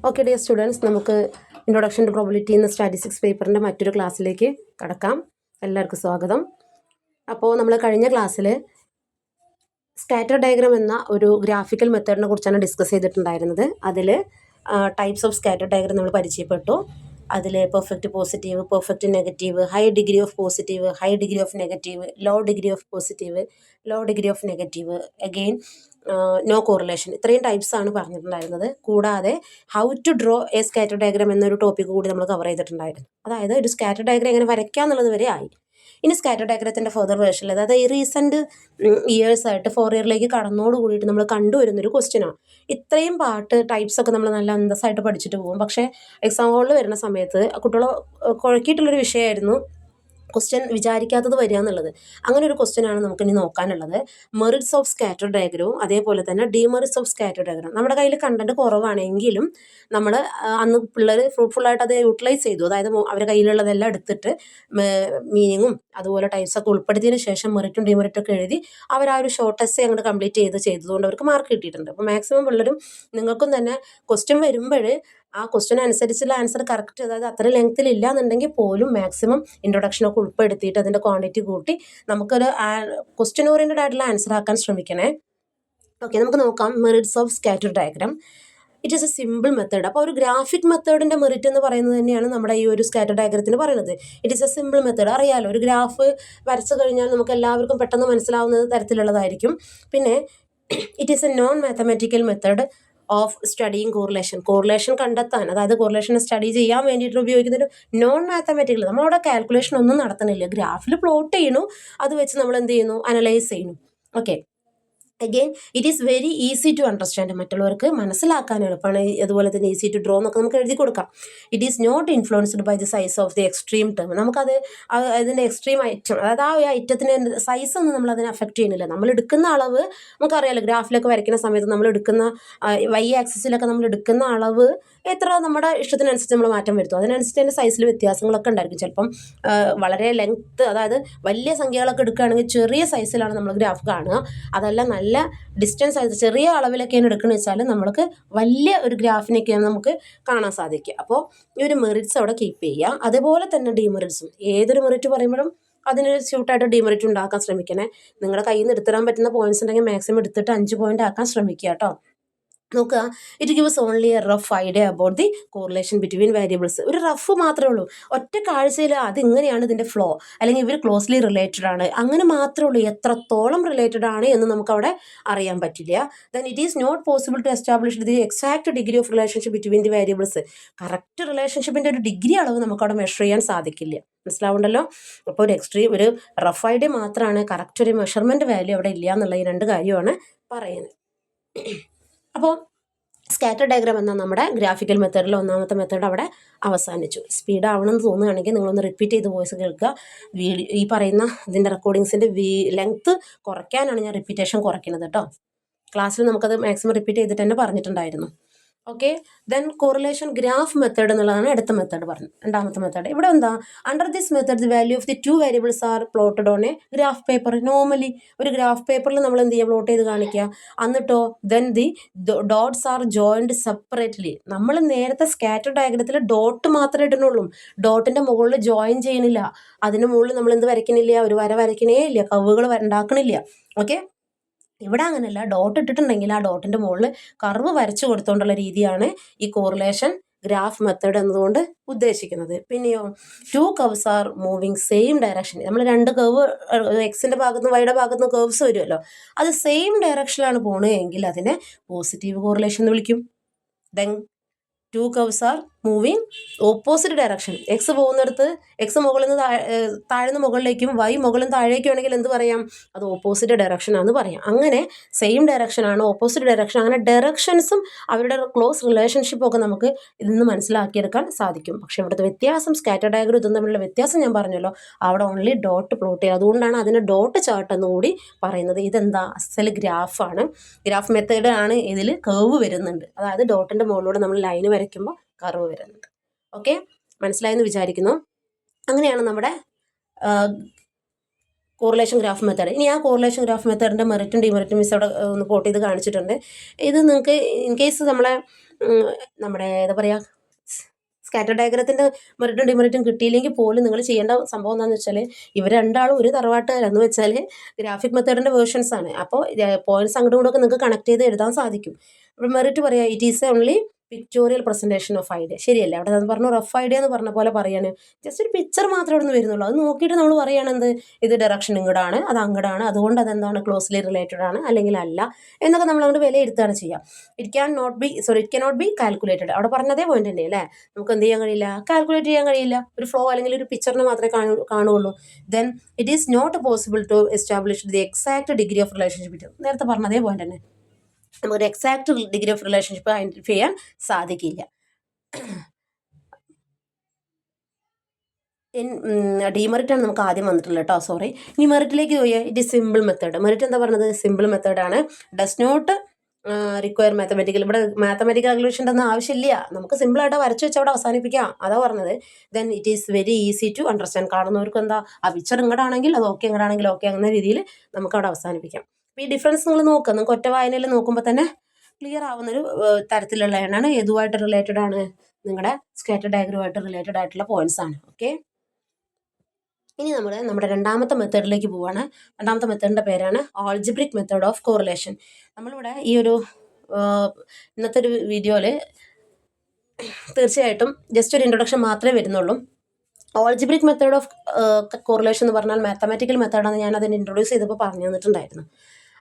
Okay dear students, നമുക്ക് introduction to probability എന്ന statistics പേപ്പറിൻ്റെ മറ്റൊരു ക്ലാസ്സിലേക്ക് കടക്കാം. എല്ലാവർക്കും സ്വാഗതം. അപ്പോൾ നമ്മൾ കഴിഞ്ഞ ക്ലാസ്സിൽ സ്കാറ്റർ ഡയഗ്രാം എന്ന ഒരു ഗ്രാഫിക്കൽ മെത്തേഡിനെ കുറിച്ചാണ് ഡിസ്കസ് ചെയ്തിട്ടുണ്ടായിരുന്നത്. അതിൽ ടൈപ്സ് ഓഫ് സ്കാറ്റർ ഡയഗ്രാം നമ്മൾ പരിചയപ്പെട്ടു. അതിൽ perfect positive, perfect negative, high degree of positive, high degree of negative, low degree of positive, low degree of negative, again no correlation, ഇത്രയും types ആണ് പറഞ്ഞിട്ടുണ്ടായിരുന്നത്. കൂടാതെ how to draw a scatter diagram എന്നൊരു topic കൂടി നമ്മൾ cover ചെയ്തിട്ടുണ്ടായിരുന്നു. അതായത് ഒരു സ്കാറ്റർ ഡയഗ്രാം എങ്ങനെ വരയ്ക്കുക എന്നുള്ളത് വരെ ആയി. ഇനി സ്കാറ്റർ ഡയഗ്രത്തിൻ്റെ ഫർദർ വേർഷനിൽ, അതായത് ഈ റീസെൻറ്റ് ഇയേഴ്സായിട്ട് 4 ഇയറിലേക്ക് കടന്നോട് കൂടിയിട്ട് നമ്മൾ കണ്ടുവരുന്നൊരു ക്വസ്റ്റ്യനാണ്. ഇത്രയും ടൈപ്സ് ഒക്കെ നമ്മൾ നല്ല അന്തസ്സായിട്ട് പഠിച്ചിട്ട് പോകും. പക്ഷേ എക്സാം ഹോളിൽ വരുന്ന സമയത്ത് കുട്ടികൾ കുഴക്കിയിട്ടുള്ളൊരു വിഷയമായിരുന്നു ക്വസ്റ്റ്യൻ വിചാരിക്കാത്തത് വരിക എന്നുള്ളത്. അങ്ങനെ ഒരു ക്വസ്റ്റ്യനാണ് നമുക്ക് ഇനി നോക്കാനുള്ളത്. മെറിറ്റ്സ് ഓഫ് സ്കാറ്റർ ഡയഗ്രവും അതേപോലെ തന്നെ ഡിമെറിറ്റ്സ് ഓഫ് സ്കാറ്റർ ഡയഗ്രാം. നമ്മുടെ കയ്യിൽ കണ്ടന്റ് കുറവാണെങ്കിലും നമ്മൾ അന്ന് പിള്ളേർ ഫ്രൂട്ട്ഫുള്ളായിട്ട് അത് യൂട്ടിലൈസ് ചെയ്തു. അതായത് അവരുടെ കയ്യിലുള്ളതെല്ലാം എടുത്തിട്ട് മീനിങ്ങും അതുപോലെ ടൈപ്സ് ഒക്കെ ഉൾപ്പെടുത്തിയതിന് ശേഷം മെറിറ്റും ഡിമെറിറ്റും ഒക്കെ എഴുതി അവർ ആ ഒരു ഷോർട്ട് എസ്സേ അങ്ങോട്ട് കംപ്ലീറ്റ് ചെയ്തതുകൊണ്ട് അവർക്ക് മാർക്ക് കിട്ടിയിട്ടുണ്ട്. അപ്പോൾ മാക്സിമം പിള്ളേരും നിങ്ങൾക്കും തന്നെ ക്വസ്റ്റ്യൻ വരുമ്പോൾ ആ ക്വസ്റ്റ്യൻ അനുസരിച്ചുള്ള ആൻസർ കറക്റ്റ്, അതായത് അത്ര ലെങ്ത്തിൽ ഇല്ല എന്നുണ്ടെങ്കിൽ പോലും മാക്സിമം ഇൻട്രൊഡക്ഷനൊക്കെ ഉൾപ്പെടുത്തിയിട്ട് അതിൻ്റെ ക്വാണ്ടിറ്റി കൂട്ടി നമുക്കൊരു ക്വസ്റ്റ്യൻ ഓറിയൻറ്റഡ് ആയിട്ടുള്ള ആൻസർ ആക്കാൻ ശ്രമിക്കണേ. ഓക്കെ, നമുക്ക് നോക്കാം merits of scatter diagram. It is A simple method. അപ്പോൾ ഒരു ഗ്രാഫിക് മെത്തേഡിൻ്റെ മെറിറ്റ് എന്ന് പറയുന്നത് തന്നെയാണ് നമ്മുടെ ഈ ഒരു സ്കാറ്റർ ഡയഗ്രത്തിന് പറയുന്നത്. It is A simple method. അറിയാലോ, ഒരു ഗ്രാഫ് വരച്ചു കഴിഞ്ഞാൽ നമുക്ക് എല്ലാവർക്കും പെട്ടെന്ന് മനസ്സിലാവുന്ന തരത്തിലുള്ളതായിരിക്കും. പിന്നെ it is A non mathematical method of studying correlation കണ്ടെത്താൻ, അതായത് കോറിലേഷൻ സ്റ്റഡി ചെയ്യാൻ വേണ്ടിയിട്ട് ഉപയോഗിക്കുന്ന ഒരു നോൺ മാത്തമാറ്റിക്കൽ. നമ്മളവിടെ കാൽക്കുലേഷൻ ഒന്നും നടത്തുന്നില്ല, ഗ്രാഫിൽ പ്ലോട്ട് ചെയ്യണു, അത് വെച്ച് നമ്മൾ എന്ത് ചെയ്യുന്നു, അനലൈസ് ചെയ്യുന്നു. Okay, again it is very easy to understand, മറ്റുള്ളവർക്ക് മനസ്സിലാക്കാൻ എളുപ്പമാണ്. അതുപോലെ തന്നെ ഈസി ടു ഡ്രോ എന്നൊക്കെ നമുക്ക് എഴുതി കൊടുക്കാം. It is not influenced by the size of the extreme term. നമുക്കത് അതിൻ്റെ എക്സ്ട്രീം ഐറ്റം, അതായത് ആ ഒരു ഐറ്റത്തിൻ്റെ സൈസ് ഒന്നും നമ്മൾ അതിനെ അഫക്റ്റ് ചെയ്യുന്നില്ല. നമ്മൾ എടുക്കുന്ന അളവ് നമുക്കറിയാലോ, ഗ്രാഫിലൊക്കെ വരയ്ക്കുന്ന സമയത്ത് നമ്മൾ എടുക്കുന്ന വൈ ആക്സിസിലൊക്കെ നമ്മൾ എടുക്കുന്ന അളവ് എത്ര നമ്മുടെ ഇഷ്ടത്തിനനുസരിച്ച് നമ്മൾ മാറ്റം വരുത്തും. അതിനനുസരിച്ച് അതിൻ്റെ സൈസിൽ വ്യത്യാസങ്ങളൊക്കെ ഉണ്ടായിരിക്കും. ചിലപ്പം വളരെ ലെങ്ത്ത്, അതായത് വലിയ സംഖ്യകളൊക്കെ എടുക്കുകയാണെങ്കിൽ ചെറിയ സൈസിലാണ് നമ്മൾ ഗ്രാഫ് കാണുക. അതെല്ലാം നല്ല ഡിസ്റ്റൻസ് ആയിട്ട് ചെറിയ അളവിലൊക്കെയാണ് എടുക്കുന്നത് വെച്ചാൽ നമ്മൾക്ക് വലിയ ഒരു ഗ്രാഫിനൊക്കെയാണ് നമുക്ക് കാണാൻ സാധിക്കുക. അപ്പോൾ ഈ ഒരു മെറിറ്റ്സ് അവിടെ കീപ്പ് ചെയ്യുക. അതേപോലെ തന്നെ ഡിമെറിറ്റ്സും, ഏതൊരു മെറിറ്റ് പറയുമ്പോഴും അതിന് സ്യൂട്ടായിട്ട് ഡിമെറിറ്റ് ഉണ്ടാക്കാൻ ശ്രമിക്കണേ. നിങ്ങളുടെ കയ്യിൽ നിന്ന് എടുത്തിടാൻ പറ്റുന്ന പോയിന്റ്സ് ഉണ്ടെങ്കിൽ മാക്സിമം എടുത്തിട്ട് 5 പോയിന്റ് ആക്കാൻ ശ്രമിക്കുക കേട്ടോ. നോക്കുക, it gives only A rough idea about the correlation between variables. ഒരു റഫ് മാത്രമേ ഉള്ളൂ. ഒറ്റ കാഴ്ചയിൽ അത് ഇങ്ങനെയാണ് ഇതിൻ്റെ ഫ്ലോ, അല്ലെങ്കിൽ ഇവർ ക്ലോസ്ലി റിലേറ്റഡ് ആണ്, അങ്ങനെ മാത്രമേ ഉള്ളൂ. എത്രത്തോളം റിലേറ്റഡ് ആണ് എന്ന് നമുക്കവിടെ അറിയാൻ പറ്റില്ല. Then it is not possible to establish the exact degree of relationship between the variables. Correct റിലേഷൻഷിപ്പിൻ്റെ ഒരു ഡിഗ്രി അളവ് നമുക്കവിടെ മെഷർ ചെയ്യാൻ സാധിക്കില്ല. മനസ്സിലാവുണ്ടല്ലോ. അപ്പോൾ ഒരു റഫ് ഐഡിയ മാത്രമാണ്, കറക്റ്റ് ഒരു മെഷർമെൻറ്റ് വാല്യൂ അവിടെ ഇല്ല എന്നുള്ള ഈ 2 കാര്യമാണ് പറയുന്നത്. അപ്പോൾ സ്കാറ്റർ ഡയഗ്രാം എന്ന നമ്മുടെ ഗ്രാഫിക്കൽ മെത്തേഡിൽ ഒന്നാമത്തെ മെത്തേഡ് അവിടെ അവസാനിച്ചു. സ്പീഡ് ആവണമെന്ന് തോന്നുകയാണെങ്കിൽ നിങ്ങളൊന്ന് റിപ്പീറ്റ് ചെയ്ത് വോയിസ് കേൾക്കുക. ഈ പറയുന്ന ഇതിൻ്റെ റെക്കോർഡിങ്സിൻ്റെ ലെങ്ത്ത് കുറയ്ക്കാനാണ് ഞാൻ റിപ്പീറ്റേഷൻ കുറയ്ക്കുന്നത് കേട്ടോ. ക്ലാസ്സിൽ നമുക്കത് മാക്സിമം റിപ്പീറ്റ് ചെയ്തിട്ട് തന്നെ പറഞ്ഞിട്ടുണ്ടായിരുന്നു. Okay, then correlation graph method എന്നുള്ളതാണ് അടുത്ത മെത്തേഡ് പറഞ്ഞത്, രണ്ടാമത്തെ മെത്തേഡ്. ഇവിടെ എന്താ, under this method the value of the 2 variables are plotted on A graph paper. Normally ഒരു ഗ്രാഫ് പേപ്പറിൽ നമ്മൾ എന്ത് ചെയ്യുക, പ്ലോട്ട് ചെയ്ത് കാണിക്കുക. എന്നിട്ടോ then the dots R joined separately. നമ്മൾ നേരത്തെ സ്കാറ്റർ ഡയഗ്രത്തിൽ ഡോട്ട് മാത്രമേ ഇടുന്നുള്ളൂ, ഡോട്ടിൻ്റെ മുകളിൽ ജോയിൻ ചെയ്യണില്ല. അതിന് മുകളിൽ നമ്മൾ എന്ത് വരയ്ക്കണില്ല, ഒരു വര വരയ്ക്കണേ ഇല്ല, കർവുകൾ ഉണ്ടാക്കണില്ല. ഓക്കെ, ഇവിടെ അങ്ങനെയല്ല, ഡോട്ട് ഇട്ടിട്ടുണ്ടെങ്കിൽ ആ ഡോട്ടിൻ്റെ മുകളിൽ കർവ് വരച്ചു കൊടുത്തുകൊണ്ടുള്ള രീതിയാണ് ഈ കോറിലേഷൻ ഗ്രാഫ് മെത്തേഡ് എന്നതുകൊണ്ട് ഉദ്ദേശിക്കുന്നത്. പിന്നെയോ 2 curves are moving same direction. നമ്മൾ 2 കർവ്, എക്സിൻ്റെ ഭാഗത്തുനിന്ന് വൈയുടെ ഭാഗത്തുനിന്ന് കർവ്സ് വരുമല്ലോ, അത് സെയിം ഡയറക്ഷനിലാണ് പോകുന്നതെങ്കിൽ അതിനെ പോസിറ്റീവ് കോറിലേഷൻ എന്ന് വിളിക്കും. Then 2 curves are moving opposite direction. X പോകുന്നിടത്ത് എക്സ് മുകളിൽ നിന്ന് താഴ്ന്ന് മുകളിലേക്കും വൈ മുകളിൽ നിന്ന് താഴേക്കും ആണെങ്കിൽ എന്ത് പറയാം, അത് ഓപ്പോസിറ്റ് ഡയറക്ഷനാണെന്ന് പറയാം. അങ്ങനെ സെയിം ഡയറക്ഷനാണ്, ഓപ്പോസിറ്റ് ഡയറക്ഷൻ, അങ്ങനെ ഡയറക്ഷൻസും അവരുടെ ക്ലോസ് റിലേഷൻഷിപ്പും ഒക്കെ നമുക്ക് ഇതിൽ നിന്ന് മനസ്സിലാക്കിയെടുക്കാൻ സാധിക്കും. പക്ഷേ ഇവിടുത്തെ വ്യത്യാസം, സ്കാറ്റർ ഡയഗ്രം ഇതും തമ്മിലുള്ള വ്യത്യാസം ഞാൻ പറഞ്ഞല്ലോ, അവിടെ ഓൺലി ഡോട്ട് പ്ലോട്ട് ചെയ്യുക. അതുകൊണ്ടാണ് അതിന് ഡോട്ട് ചാർട്ട് എന്നുകൂടി പറയുന്നത്. ഇതെന്താ, അസൽ ഗ്രാഫാണ്. ഗ്രാഫ് മെത്തേഡ് ആണ്. ഇതിൽ കർവ് വരുന്നുണ്ട്, അതായത് ഡോട്ടിൻ്റെ മുകളിലൂടെ നമ്മൾ ലൈന് വരയ്ക്കുമ്പോൾ കർവ് വരുന്നുണ്ട്. ഓക്കെ, മനസ്സിലായെന്ന് വിചാരിക്കുന്നു. അങ്ങനെയാണ് നമ്മുടെ കോറിലേഷൻ ഗ്രാഫ് മെത്തേഡ്. ഇനി ആ കോറിലേഷൻ ഗ്രാഫ് മെത്തേഡിൻ്റെ മെറിറ്റും ഡിമെറിറ്റും മിസ് അവിടെ ഒന്ന് പോട്ട് ചെയ്ത് കാണിച്ചിട്ടുണ്ട്. ഇത് നിങ്ങൾക്ക് ഇൻ കേസ് നമ്മുടെ എന്താ പറയുക സ്കാറ്റർ ഡയഗ്രത്തിൻ്റെ മെറിറ്റും ഡിമെറിറ്റും കിട്ടിയില്ലെങ്കിൽ പോലും നിങ്ങൾ ചെയ്യേണ്ട സംഭവം എന്താണെന്ന് വെച്ചാൽ ഇവർ രണ്ടാളും ഒരു തറവാട്ടുകാരെന്ന് വെച്ചാൽ ഗ്രാഫിക് മെത്തേഡിൻ്റെ വേർഷൻസ് ആണ്. അപ്പോൾ പോയിന്റ്സ് അങ്ങോട്ടും ഇങ്ങോട്ടൊക്കെ നിങ്ങൾക്ക് കണക്ട് ചെയ്ത് എഴുതാൻ സാധിക്കും. അപ്പോൾ മെറിറ്റ് പറയാം it is only pictorial presentation of idea. ശരിയല്ലേ? അവിടെ അത് പറഞ്ഞു റഫ് ഐഡിയ എന്ന് പറഞ്ഞ പോലെ പറയാണ്. ജസ്റ്റ് ഒരു പിക്ചർ മാത്രമേ അവിടെ നിന്ന് വരുന്നുള്ളൂ. അത് നോക്കിയിട്ട് നമ്മൾ പറയുകയാണെന്ത് ഇത് ഡയറക്ഷൻ ഇങ്ങോട്ടാണ്, അത് അങ്ങോട്ടാണ്, അതുകൊണ്ട് അതെന്താണ് ക്ലോസ്ലി റിലേറ്റഡ് ആണ് അല്ലെങ്കിൽ അല്ല എന്നൊക്കെ നമ്മൾ അങ്ങോട്ട് വിലയിരുത്തുകയാണ് ചെയ്യുക. It cannot be calculated. അവിടെ പറഞ്ഞതേ പോയിന്റ് തന്നെ അല്ലേ? നമുക്ക് എന്ത് ചെയ്യാൻ കഴിയില്ല? കാൽക്കുലേറ്റ് ചെയ്യാൻ കഴിയില്ല. ഒരു ഫ്ലോ അല്ലെങ്കിൽ ഒരു പിക്ചറിന് മാത്രമേ കാണുകയുള്ളൂ. Then it is not possible to establish the exact degree of relationship. നേരത്തെ പറഞ്ഞതേ പോയിന്റ് തന്നെ. നമുക്കൊരു exact degree of relationship identify ചെയ്യാൻ സാധിക്കില്ല. ഡിമെറിറ്റാണ് നമുക്ക് ആദ്യം വന്നിട്ടുള്ളത് കേട്ടോ, സോറി. ഇനി മെറിറ്റിലേക്ക് പോയാൽ ഇറ്റ് സിമ്പിൾ മെത്തേഡ്. മെറിറ്റ് എന്താ പറഞ്ഞത്? സിമ്പിൾ മെത്തേഡാണ്. Does not require mathematical. ഇവിടെ മാത്തമാറ്റിക്കൽ കാൽക്കുലേഷൻ്റെ ഒന്നും ആവശ്യമില്ല. നമുക്ക് സിമ്പിളായിട്ട് വരച്ച് വെച്ച് അവിടെ അവസാനിപ്പിക്കാം. അതാ പറഞ്ഞത്. Then it is very easy to understand. കാണുന്നവർക്ക് എന്താ ആ പിക്ചർ ഇങ്ങോട്ടാണെങ്കിൽ അത് ഓക്കെ, ഇങ്ങോട്ടാണെങ്കിൽ ഓക്കെ, അങ്ങനെ രീതിയിൽ നമുക്ക് അവിടെ അവസാനിപ്പിക്കാം. അപ്പോൾ ഈ ഡിഫറൻസ് നിങ്ങൾ നോക്കുക. നിങ്ങൾക്ക് ഒറ്റ വായനയിൽ നോക്കുമ്പോൾ തന്നെ ക്ലിയർ ആവുന്നൊരു തരത്തിലുള്ള എണ്ണാണ്. ഏതുമായിട്ട് റിലേറ്റഡ് ആണ്? നിങ്ങളുടെ സ്കാറ്റർ ഡയഗ്രമായിട്ട് റിലേറ്റഡ് ആയിട്ടുള്ള പോയിന്റ്സ് ആണ്. ഓക്കെ, ഇനി നമ്മൾ നമ്മുടെ രണ്ടാമത്തെ മെത്തേഡിലേക്ക് പോവുകയാണ്. രണ്ടാമത്തെ മെത്തേഡിൻ്റെ പേരാണ് ആൾജിബ്രിക് മെത്തേഡ് ഓഫ് കോറിലേഷൻ. നമ്മളിവിടെ ഈ ഒരു ഇന്നത്തെ ഒരു വീഡിയോയിൽ തീർച്ചയായിട്ടും ജസ്റ്റ് ഒരു ഇൻട്രൊഡക്ഷൻ മാത്രമേ വരുന്നുള്ളൂ. ആൾജിബ്രിക് മെത്തേഡ് ഓഫ് കോറിലേഷൻ എന്ന് പറഞ്ഞാൽ മാത്തമാറ്റിക്കൽ മെത്തേഡാണ്. ഞാൻ അതിന് ഇൻട്രൊഡ്യൂസ് ചെയ്തപ്പോൾ പറഞ്ഞു തന്നിട്ടുണ്ടായിരുന്നു.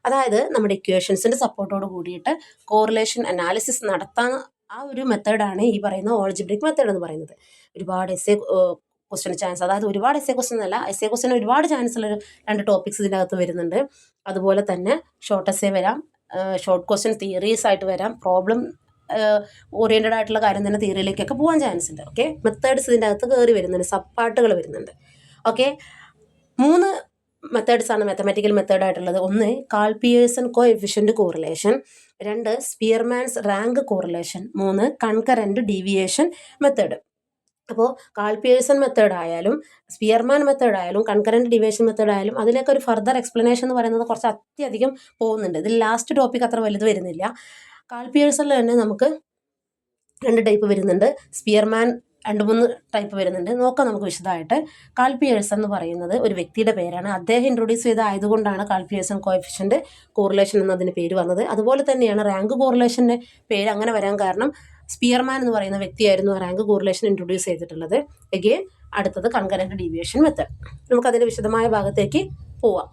അതായത് നമ്മുടെ ഇക്വേഷൻസിൻ്റെ സപ്പോർട്ടോട് കൂടിയിട്ട് കോറിലേഷൻ അനാലിസിസ് നടത്താൻ ആ ഒരു മെത്തേഡാണ് ഈ പറയുന്ന ആൾജിബ്രിക് മെത്തേഡ് എന്ന് പറയുന്നത്. ഒരുപാട് ക്വസ്റ്റ്യൻ ചാൻസ്, അതായത് ഒരുപാട് ക്വസ്റ്റ്യൻ അല്ല, ക്വസ്റ്റ്യൻ ഒരുപാട് ചാൻസ് ഉള്ള 2 ടോപ്പിക്സ് ഇതിൻ്റെ അകത്ത് വരുന്നുണ്ട്. അതുപോലെ തന്നെ ഷോർട്ട് വരാം, ഷോർട്ട് ക്വസ്റ്റ്യൻ തിയറീസ് ആയിട്ട് വരാം, പ്രോബ്ലം ഓറിയൻറ്റഡ് ആയിട്ടുള്ള കാര്യം തന്നെ തിയറിയിലേക്കൊക്കെ പോകാൻ ചാൻസ് ഉണ്ട്. ഓക്കെ, മെത്തേഡ്സ് ഇതിൻ്റെ അകത്ത് കയറി വരുന്നുണ്ട്, സബ് പാർട്ടുകൾ വരുന്നുണ്ട്. ഓക്കെ, 3 മെത്തേഡ്സാണ് മാത്തമാറ്റിക്കൽ മെത്തേഡായിട്ടുള്ളത്. 1 Karl Pearson coefficient correlation, 2 Spearman's rank correlation, 3 concurrent deviation method. അപ്പോൾ കാൾ പിയേഴ്സൺ മെത്തേഡ് ആയാലും സ്പിയർമാൻ മെത്തേഡ് ആയാലും കൺകറൻറ്റ് ഡീവിയേഷൻ മെത്തേഡ് ആയാലും അതിലേക്ക് ഒരു ഫർദർ എക്സ്പ്ലനേഷൻ എന്ന് പറയുന്നത് കുറച്ച് അത്യധികം പോകുന്നുണ്ട്. ഇതിൽ ലാസ്റ്റ് ടോപ്പിക് അത്ര വലുത് വരുന്നില്ല. കാൾ പിയേഴ്സണിൽ തന്നെ നമുക്ക് 2 ടൈപ്പ് വരുന്നുണ്ട്, സ്പിയർമാൻ 2-3 ടൈപ്പ് വരുന്നുണ്ട്. നോക്കാം നമുക്ക് വിശദമായിട്ട്. കാൾ പിയേഴ്സൺ എന്ന് പറയുന്നത് ഒരു വ്യക്തിയുടെ പേരാണ്. അദ്ദേഹം ഇൻട്രൊഡ്യൂസ് ചെയ്തായതുകൊണ്ടാണ് കാൾ പിയേഴ്സൺ കോഎഫിഷ്യൻ്റ് കോറിലേഷൻ എന്നതിന് പേര് വന്നത്. അതുപോലെ തന്നെയാണ് റാങ്ക് കോറിലേഷൻ്റെ പേര് അങ്ങനെ വരാൻ കാരണം സ്പിയർമാൻ എന്ന് പറയുന്ന വ്യക്തിയായിരുന്നു റാങ്ക് കോറിലേഷൻ ഇൻട്രൊഡ്യൂസ് ചെയ്തിട്ടുള്ളത്. എഗെയിൻ അടുത്തത് കൺകറൻറ്റ് ഡീവിയേഷൻ മെത്തേഡ്. നമുക്കതിൻ്റെ വിശദമായ ഭാഗത്തേക്ക് പോവാം.